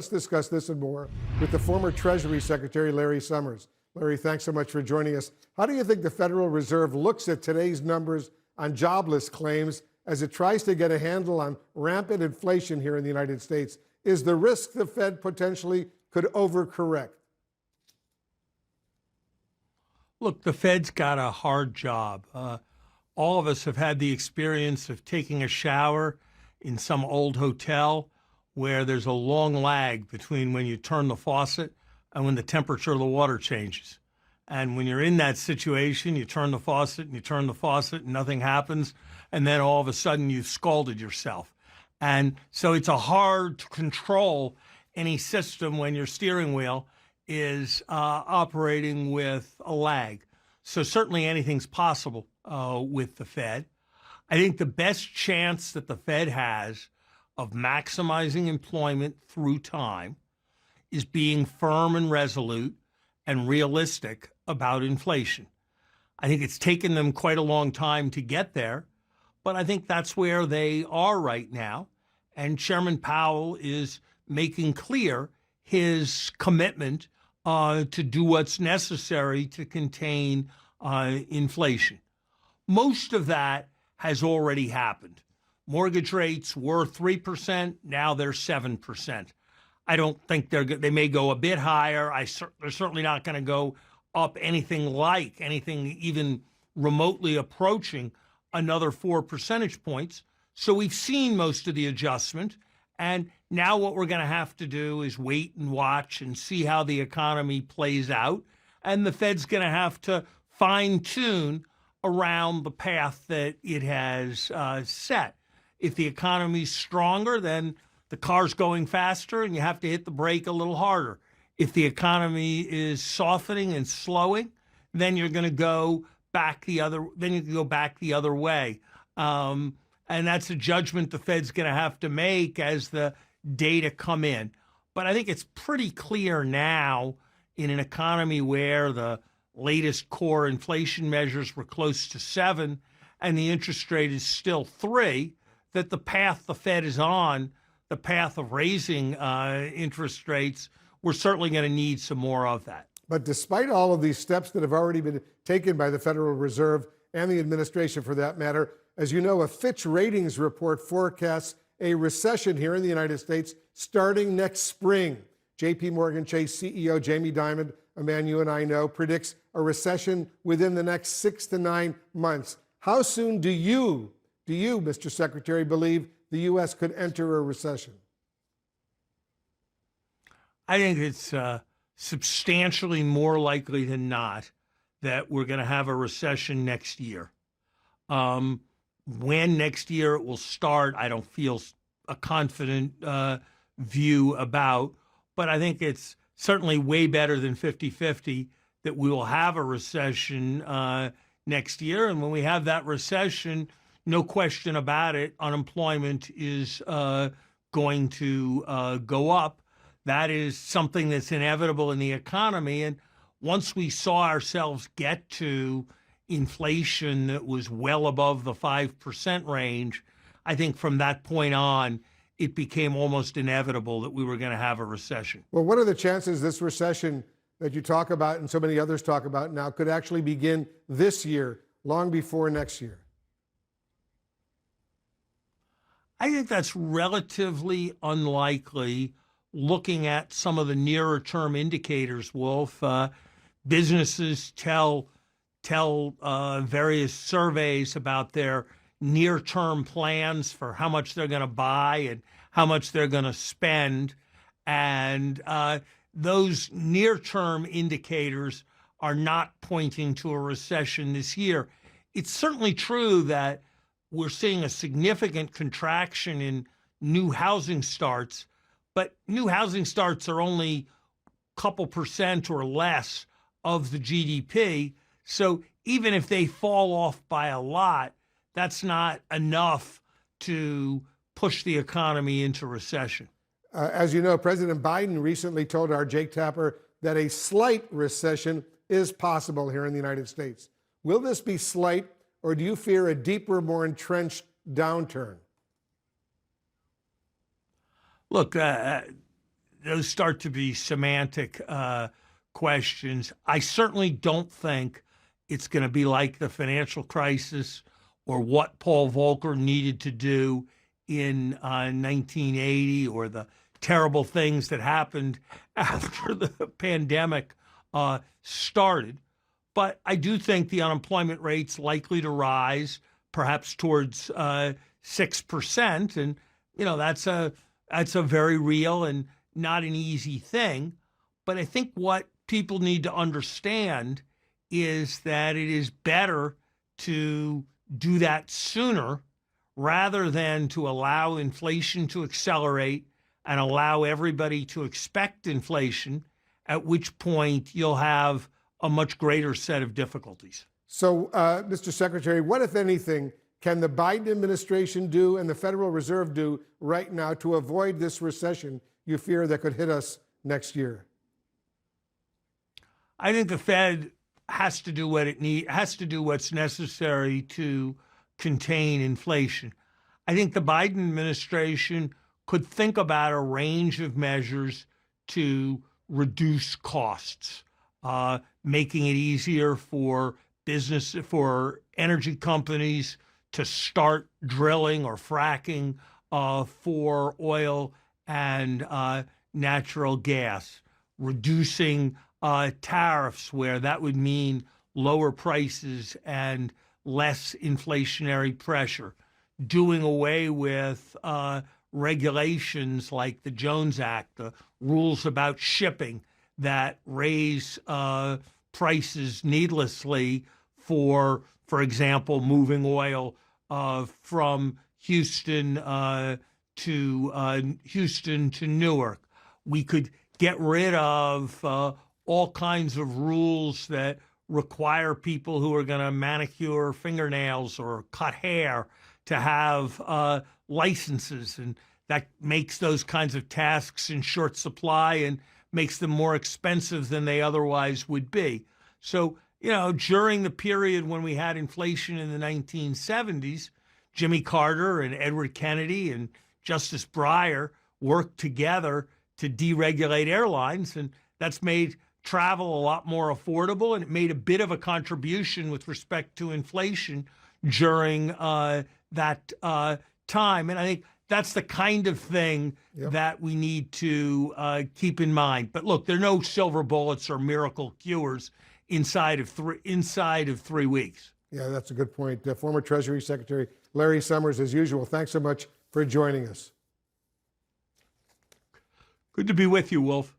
Let's discuss this and more with the former Treasury Secretary, Larry Summers. Larry, thanks so much for joining us. How do you think the Federal Reserve looks at today's numbers on jobless claims as it tries to get a handle on rampant inflation here in the United States? Is the risk the Fed potentially could overcorrect? Look, the Fed's got a hard job. All of us have had the experience of taking a shower in some old hotel where there's a long lag between when you turn the faucet and when the temperature of the water changes. And when you're in that situation, you turn the faucet and you turn the faucet and nothing happens. And then all of a sudden you've scalded yourself. And so it's hard to control any system when your steering wheel is operating with a lag. So certainly anything's possible with the Fed. I think the best chance that the Fed has of maximizing employment through time is being firm and resolute and realistic about inflation. I think it's taken them quite a long time to get there, but I think that's where they are right now. And Chairman Powell is making clear his commitment to do what's necessary to contain inflation. Most of that has already happened. Mortgage rates were 3%, now they're 7%. I don't think they may go a bit higher. They're certainly not going to go up anything even remotely approaching another 4 percentage points. So we've seen most of the adjustment. And now what we're going to have to do is wait and watch and see how the economy plays out. And the Fed's going to have to fine tune around the path that it has set. If the economy's stronger, then the car's going faster and you have to hit the brake a little harder. If the economy is softening and slowing, then you're going to go back the other. Then you can go back the other way, and that's a judgment the Fed's going to have to make as the data come in. But I think it's pretty clear now in an economy where the latest core inflation measures were close to 7 and the interest rate is still 3, that the path the Fed is on, the path of raising interest rates, we're certainly going to need some more of that. But despite all of these steps that have already been taken by the Federal Reserve and the administration for that matter, as you know, a Fitch ratings report forecasts a recession here in the United States starting next spring. JP Morgan Chase CEO Jamie Dimon, a man you and I know, predicts a recession within the next 6 to 9 months. How soon do you, Mr. Secretary, believe the U.S. could enter a recession? I think it's substantially more likely than not that we're going to have a recession next year. When next year it will start, I don't feel a confident view about, but I think it's certainly way better than 50-50 that we will have a recession next year. And when we have that recession, no question about it, unemployment is going to go up. That is something that's inevitable in the economy. And once we saw ourselves get to inflation that was well above the 5% range, I think from that point on, it became almost inevitable that we were going to have a recession. Well, what are the chances this recession that you talk about and so many others talk about now could actually begin this year, long before next year? I think that's relatively unlikely looking at some of the nearer term indicators, Wolf. Businesses tell various surveys about their near-term plans for how much they're going to buy and how much they're going to spend. And those near-term indicators are not pointing to a recession this year. It's certainly true that we're seeing a significant contraction in new housing starts, but new housing starts are only a couple percent or less of the GDP. So even if they fall off by a lot, that's not enough to push the economy into recession. As you know, President Biden recently told our Jake Tapper that a slight recession is possible here in the United States. Will this be slight, or do you fear a deeper, more entrenched downturn? Look, those start to be semantic questions. I certainly don't think it's going to be like the financial crisis or what Paul Volcker needed to do in 1980 or the terrible things that happened after the pandemic started. But I do think the unemployment rate's likely to rise, perhaps towards 6%, and that's a very real and not an easy thing. But I think what people need to understand is that it is better to do that sooner rather than to allow inflation to accelerate and allow everybody to expect inflation, at which point you'll have a much greater set of difficulties. So, Mr. Secretary, what, if anything, can the Biden administration do and the Federal Reserve do right now to avoid this recession you fear that could hit us next year? I think the Fed has to do what it has to do what's necessary to contain inflation. I think the Biden administration could think about a range of measures to reduce costs, making it easier for energy companies to start drilling or fracking for oil and natural gas, reducing tariffs where that would mean lower prices and less inflationary pressure, doing away with regulations like the Jones Act, the rules about shipping that raise prices needlessly for example, moving oil from Houston to Newark. We could get rid of all kinds of rules that require people who are going to manicure fingernails or cut hair to have licenses, and that makes those kinds of tasks in short supply and makes them more expensive than they otherwise would be. So, during the period when we had inflation in the 1970s, Jimmy Carter and Edward Kennedy and Justice Breyer worked together to deregulate airlines, and that's made travel a lot more affordable, and it made a bit of a contribution with respect to inflation during that time. And I think that's the kind of thing that we need to keep in mind. But look, there are no silver bullets or miracle cures inside of 3 weeks. Yeah, that's a good point. Former Treasury Secretary Larry Summers, as usual, thanks so much for joining us. Good to be with you, Wolf.